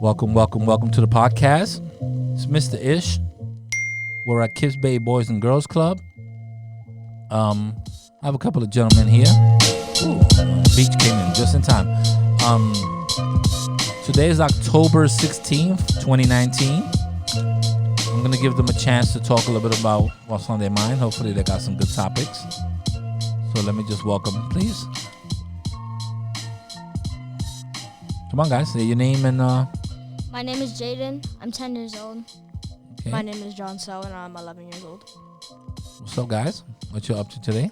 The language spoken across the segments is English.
Welcome to the podcast. It's Mr. Ish. We're at Kips Bay Boys and Girls Club. I have a couple of gentlemen here. Ooh, Beach came in just in time. Today is October 16th, 2019. I'm going to give them a chance to talk a little bit about what's on their mind. Hopefully they got some good topics. So let me just welcome them, please. Come on, guys. Say your name and... My name is Jaden. I'm 10 years old. Okay. My name is John Sell, and I'm 11 years old. What's up, guys? What you up to today?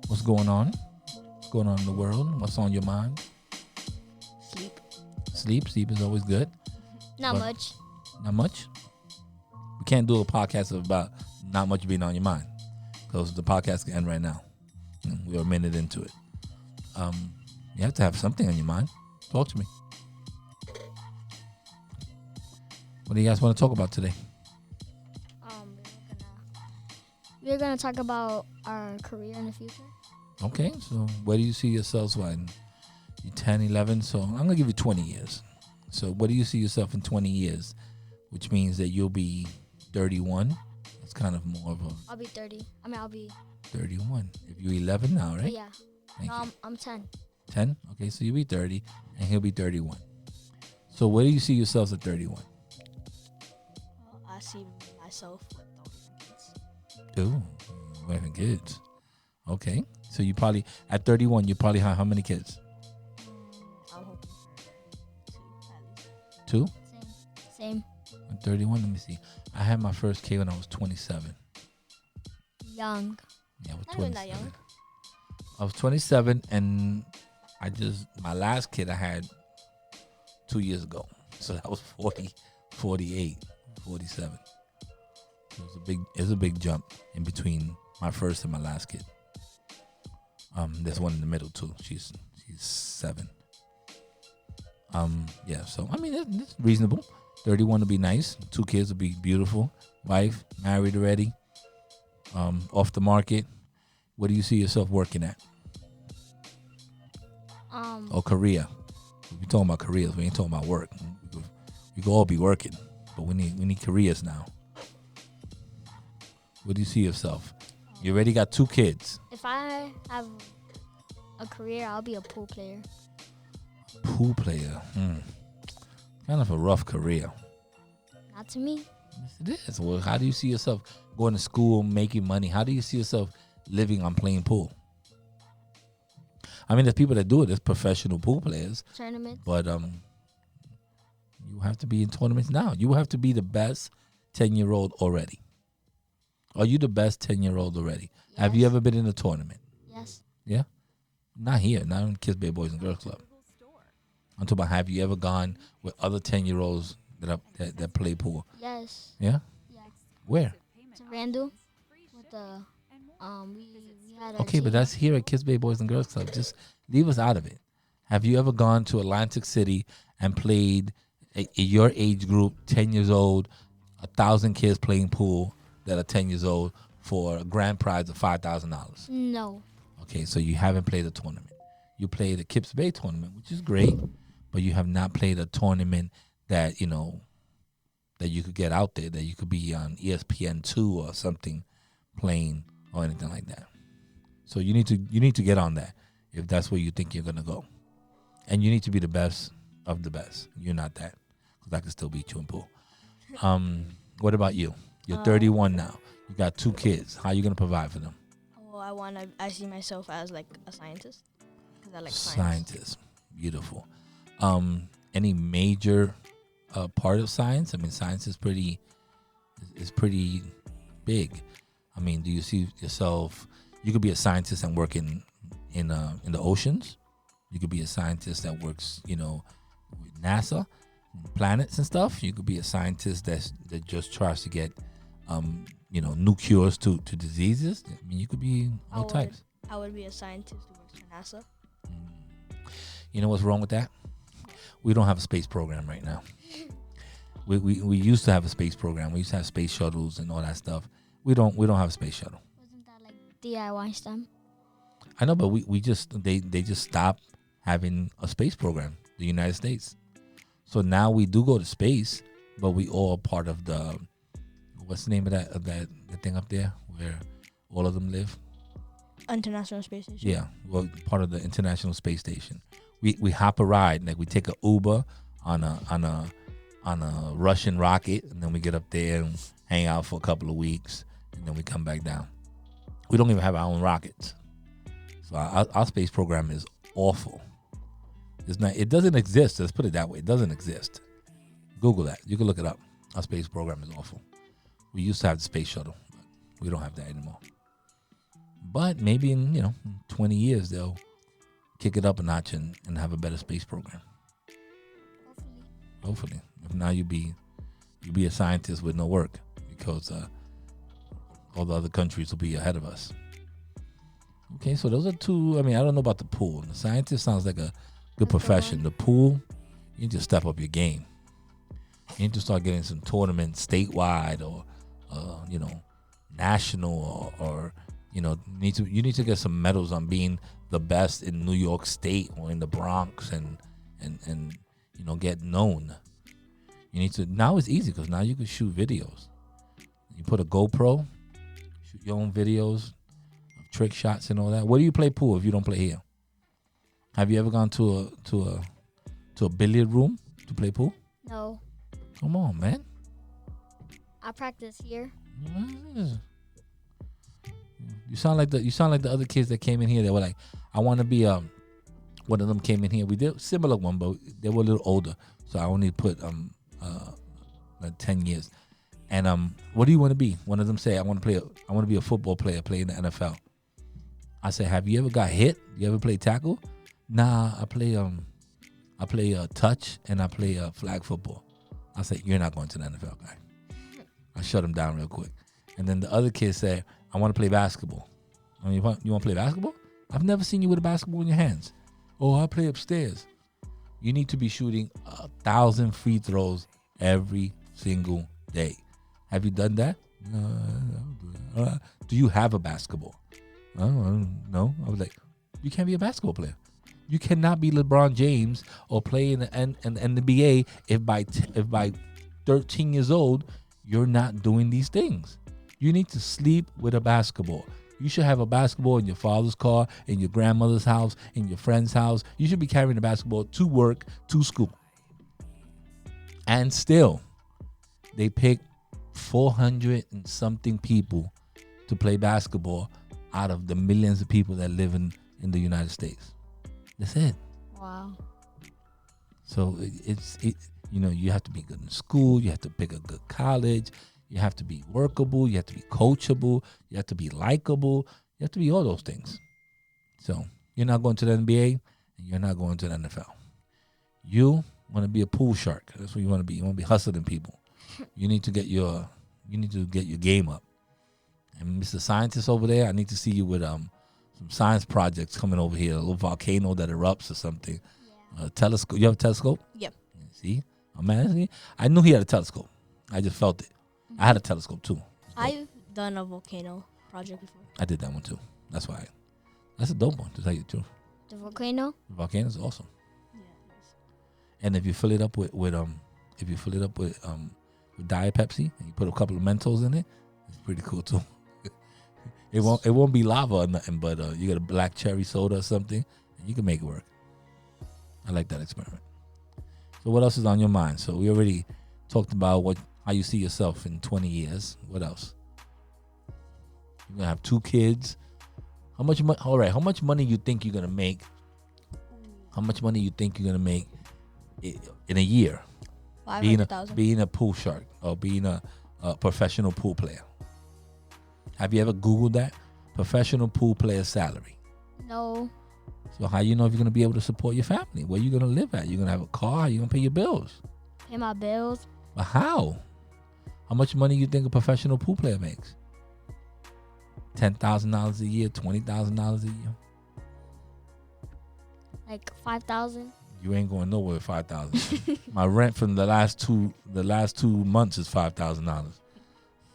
What's going on? What's going on in the world? What's on your mind? Sleep. Sleep is always good. Not much. Not much? We can't do a podcast about not much being on your mind because the podcast can end right now. We're a minute into it. You have to have something on your mind. Talk to me. What do you guys want to talk about today? We're gonna talk about our career in the future. Okay, so where do you see yourselves when you're 10, 11? So I'm going to give you 20 years. So what do you see yourself in 20 years? Which means that you'll be 31. That's kind of more of a... I'll be 30. I'll be... 31. If you're 11 now, right? Yeah. Thank you. I'm 10. 10? Okay, so you'll be 30 and he'll be 31. So where do you see yourselves at 31? I see myself with all different kids. Ooh, having kids. Okay. So you probably, at 31, you probably have how many kids? I'm hoping for 2 at least. 2? Same. At 31, let me see. I had my first kid when I was 27. Young. Yeah, I was Not even 27. that young. I was 27 and my last kid I had 2 years ago. So that was 40, 48, 47. It was a big jump in between my first and my last kid. There's one in the middle too. She's 7. Yeah, so I mean it's reasonable. 31 would be nice. 2 kids would be beautiful. Wife, married already. Off the market. What do you see yourself working at? Or career? We're talking about careers. We ain't talking about work. We could all be working, but we need careers now. What do you see yourself? You already got 2 kids. If I have a career, I'll be a pool player. Pool player. Kind of a rough career. Not to me. Yes, it is. Well, how do you see yourself going to school, making money? How do you see yourself living on playing pool? I mean, there's people that do it. There's professional pool players. Tournament. But you have to be in tournaments now. You have to be the best 10-year-old already. Are you the best 10-year-old already? Yes. Have you ever been in a tournament? Yes. Yeah? Not here. Not in Kips Bay Boys and Girls Club. I'm talking about, have you ever gone with other 10-year-olds that play pool? Yes. Yeah? Yeah. Where? To Randall. With the we had a Okay, but that's here at Kips Bay Boys and Girls Club. Just leave us out of it. Have you ever gone to Atlantic City and played your age group, 10 years old, 1,000 kids playing pool that are 10 years old for a grand prize of $5,000? No. Okay, so you haven't played a tournament. You played a Kips Bay tournament, which is great, but you have not played a tournament that, that you could get out there, that you could be on ESPN2 or something playing or anything like that. So you need to get on that if that's where you think you're going to go. And you need to be the best of the best. You're not that, because I can still beat you in pool. What about you? You're 31 now. You got 2 kids. How are you going to provide for them? Well, I see myself as like a scientist. Because I like science. Scientist. Beautiful. Any major part of science? I mean, science is pretty big. I mean, do you see yourself? You could be a scientist and work in the oceans. You could be a scientist that works, with NASA, planets and stuff. You could be a scientist that just tries to get, new cures to diseases. I mean, you could be all types. I would be a scientist who works for NASA. You know what's wrong with that? We don't have a space program right now. We used to have a space program. We used to have space shuttles and all that stuff. We don't have a space shuttle. Wasn't that like DIY STEM? I know, but they just stopped having a space program, the United States. So now we do go to space, but we all part of the, what's the name of that the thing up there where all of them live? International Space Station. Yeah, well, part of the International Space Station. We hop a ride, like we take a Uber on a Russian rocket, and then we get up there and hang out for a couple of weeks, and then we come back down. We don't even have our own rockets, so our space program is awful. It's not. It doesn't exist. Let's put it that way. It doesn't exist. Google that. You can look it up. Our space program is awful. We used to have the space shuttle, but we don't have that anymore. But maybe in 20 years they'll kick it up a notch and have a better space program. Hopefully. If not, you be a scientist with no work, because all the other countries will be ahead of us. Okay, so those are two. I mean, I don't know about the pool. The scientist sounds like a good profession. The pool, you need to step up your game. You need to start getting some tournaments statewide or national or you need to get some medals on being the best in New York State or in the Bronx and get known. You need to. Now it's easy because now you can shoot videos. You put a GoPro, shoot your own videos of trick shots and all that. Where do you play pool if you don't play here? Have you ever gone to a billiard room to play pool? No, Come on, man. I practice here. You sound like the other kids that came in here that were like, I want to be one of them came in here. We did similar one, but they were a little older, so I only put like 10 years. And what do you want to be? One of them say, I want to be a football player, play in the NFL. I said, have you ever got hit? You ever play tackle? Nah, I play touch and I play flag football. I said, you're not going to the NFL, guy. I shut him down real quick. And then the other kid said, I want to play basketball. I mean, you want to play basketball? I've never seen you with a basketball in your hands. Oh, I play upstairs. You need to be shooting 1,000 free throws every single day. Have you done that? Do you have a basketball? No. I was like, you can't be a basketball player. You cannot be LeBron James or play in the NBA if by 13 years old you're not doing these things. You need to sleep with a basketball. You should have a basketball in your father's car, in your grandmother's house, in your friend's house. You should be carrying a basketball to work, to school. And still, they pick 400 and something people to play basketball out of the millions of people that live in the United States. That's it. Wow. So you have to be good in school. You have to pick a good college. You have to be workable. You have to be coachable. You have to be likable. You have to be all those things. So you're not going to the NBA and you're not going to the NFL. You want to be a pool shark. That's what you want to be. You want to be hustling people. You need to get your game up. And Mr. Scientist over there, I need to see you with some science projects coming over here. A little volcano that erupts or something. Yeah. Telescope. You have a telescope? Yep. See? Man, I knew he had a telescope. I just felt it. I had a telescope too. I've done a volcano project before. I did that one too. That's why. That's a dope one, to tell you the truth. The volcano? The volcano is awesome. Yeah, it is. And if you fill it up with Diet Pepsi and you put a couple of Mentos in it, it's pretty cool too. It won't be lava or nothing, but you got a black cherry soda or something, and you can make it work. I like that experiment. So what else is on your mind? So we already talked about how you see yourself in 20 years. What else? You're gonna have 2 kids. How much money you think you're gonna make? How much money you think you're gonna make in a year? 500,000. Being a pool shark or being a professional pool player. Have you ever Googled that? Professional pool player salary. No. So how you know if you're gonna be able to support your family? Where you gonna live at? You gonna have a car? You gonna pay your bills? Pay my bills. But how? How much money you think a professional pool player makes? $10,000 a year, $20,000 a year. Like 5,000. You ain't going nowhere with 5,000. My rent from the last two months is $5,000.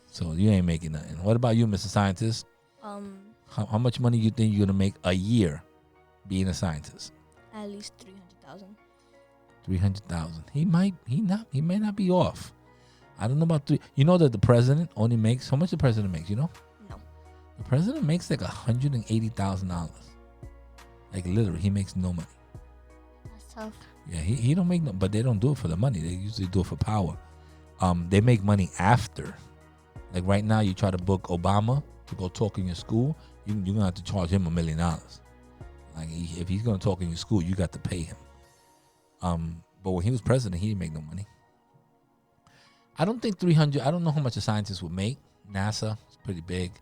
So you ain't making nothing. What about you, Mr. Scientist? How much money you think you're gonna make a year being a scientist? At least 300,000. 300,000. He may not be off. I don't know about three. You know that the president only makes, how much the president makes, you know? No. The president makes like $180,000. Like literally, he makes no money. That's tough. Yeah, he don't make no, but they don't do it for the money. They usually do it for power. They make money after. Like right now, you try to book Obama to go talk in your school, you're gonna have to charge him $1 million. Like if he's gonna talk in your school, you got to pay him. But when he was president, he didn't make no money. I don't think 300. I don't know how much a scientist would make. NASA is pretty big.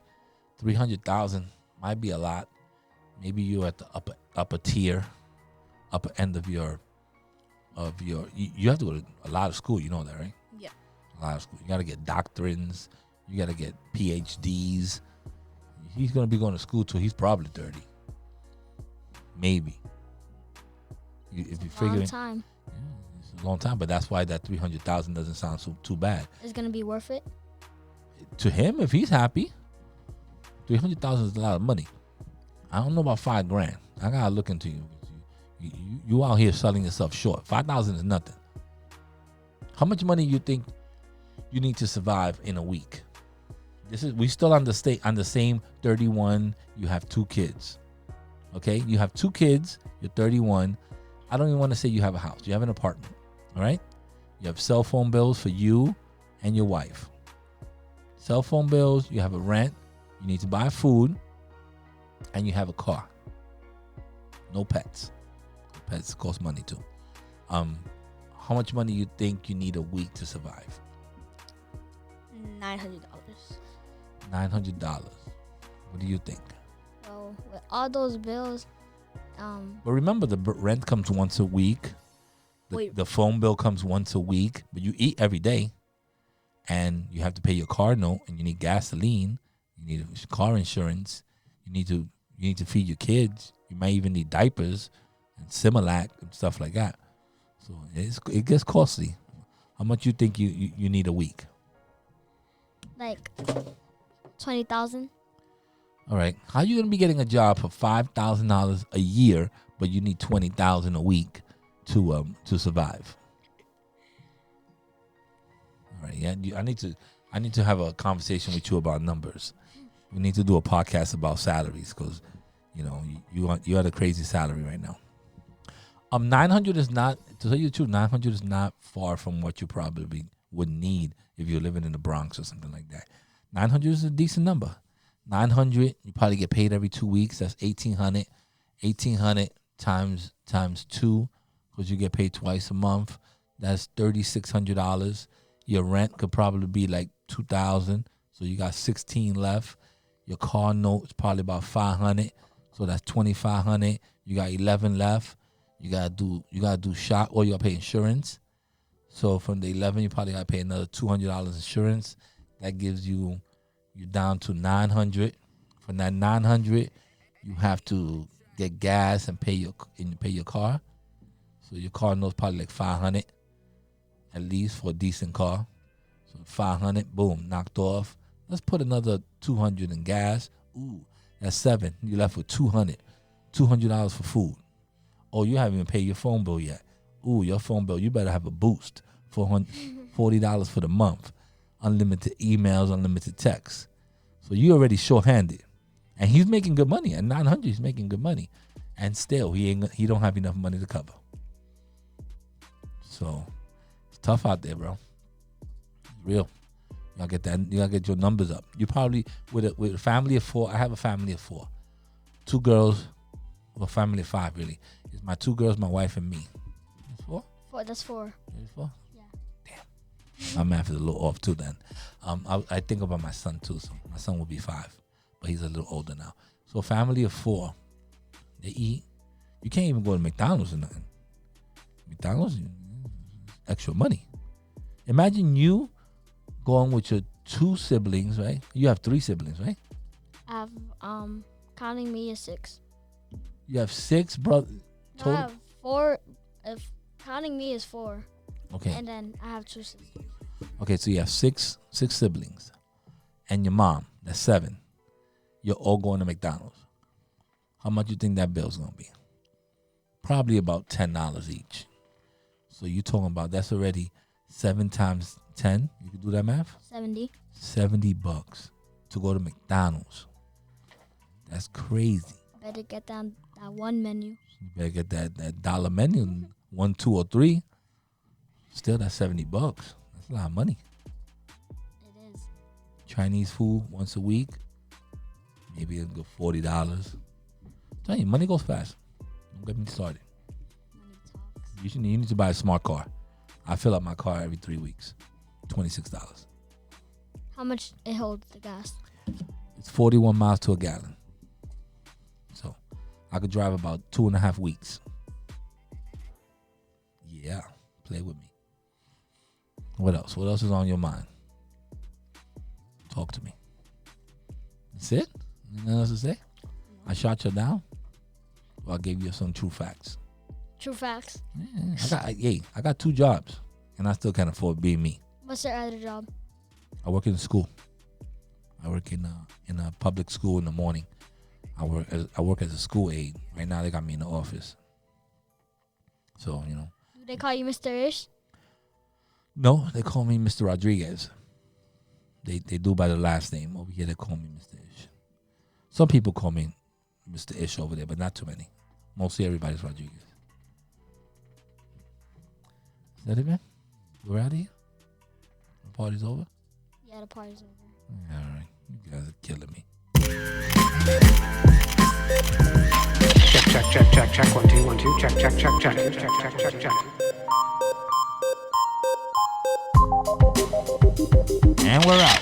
300,000 might be a lot. Maybe you're at the upper tier, upper end of your. You have to go to a lot of school. You know that, right? Yeah. A lot of school. You got to get doctrines. You got to get PhDs. He's gonna be going to school till he's probably 30. Maybe. If you figure Long it, time. yeah, it's a long time. But that's why that 300,000 doesn't sound too bad It's gonna be worth it. to him if he's happy. 300,000 is a lot of money. I don't know about $5,000. I gotta look into you. You out here selling yourself short. 5,000 is nothing. How much money you think you need to survive in a week? We still on the same 31. You have 2 kids. Okay, you have 2 kids. You're 31. I don't even want to say you have a house. You have an apartment. All right. You have cell phone bills for you and your wife. Cell phone bills. You have a rent. You need to buy food, and you have a car. No pets. Pets cost money too. How much money you think you need a week to survive? $900. $900. What do you think? So with all those bills, But remember, the rent comes once a week. The phone bill comes once a week, but you eat every day, and you have to pay your car note, and you need gasoline, you need car insurance, you need to feed your kids. You might even need diapers and Similac and stuff like that. So it gets costly. How much you think you need a week? like 20,000. All right. How you gonna be getting a job for $5,000 a year, but you need $20,000 a week to survive? All right. Yeah. I need to have a conversation with you about numbers. We need to do a podcast about salaries because, you had a crazy salary right now. 900 is not, to tell you the truth, 900 is not far from what you probably would need if you're living in the Bronx or something like that. 900 is a decent number. 900, you probably get paid every 2 weeks. That's 1,800. 1,800 times 2, because you get paid twice a month. That's $3,600. Your rent could probably be like $2,000. So you got 16 left. Your car note is probably about 500. So that's 2,500. You got 11 left. You gotta do shop, or you gotta pay insurance. So from the 11, you probably gotta pay another $200 insurance. That gives you down to 900. From that 900, you have to get gas and pay your car. So your car note's probably like 500 at least for a decent car. So 500, boom, knocked off. Let's put another 200 in gas. Ooh, that's 7. You left with 200. $200 for food. Oh, you haven't even paid your phone bill yet. Ooh, your phone bill, you better have a boost. $40 for the month. Unlimited emails, unlimited texts. So you already short-handed. And he's making good money. At 900, he's making good money. And still, he don't have enough money to cover. So it's tough out there, bro. It's real. You gotta get your numbers up. You probably with a family of 4. I have a family of 4. 2 girls, well, family of 5 really. It's my 2 girls, my wife, and me. That's 4? That's 4. That's 4? Yeah. Damn. My math is a little off too then. I think about my son too. So my son will be 5, but he's a little older now. So a family of 4, they eat. You can't even go to McDonald's or nothing. McDonald's, extra money. Imagine you going with your 2 siblings, right? You have 3 siblings, right? I have counting me is 6. You have 6 brothers. No, I have 4. If counting me is 4. Okay. And then I have 2 sisters. Okay, so you have 6 siblings, and your mom. That's 7. You're all going to McDonald's. How much you think that bill's gonna be? Probably about $10 each. So you talking about that's already 7 times 10. You can do that math. 70. $70 to go to McDonald's. That's crazy. Better get down that one menu. You better get that dollar menu, 1, 2, or 3. Still, that's $70. That's a lot of money. It is. Chinese food once a week, maybe it'll go $40. Tell you, money goes fast. Don't get me started. Money talks. You need to buy a smart car. I fill up my car every 3 weeks. $26. How much it holds the gas? It's 41 miles to a gallon. So I could drive about 2.5 weeks. Yeah, play with me. What else? What else is on your mind? Talk to me. That's it? Anything else to say? I shot you down? Well, I gave you some true facts. True facts. Yeah, I got 2 jobs, and I still can't afford being me. What's your other job? I work in a school. I work in a public school in the morning. I work as a school aide. Right now, they got me in the office. So, Do they call you Mr. Ish? No, they call me Mr. Rodriguez. They do by the last name. Over here, they call me Mr. Ish. Some people call me Mr. Ish over there, but not too many. Mostly everybody's Rodriguez. Is that it, man? We're out of here? The party's over? Yeah, the party's over. All right. You guys are killing me. Check. 1, 2, 1, 2. Check. And we're out.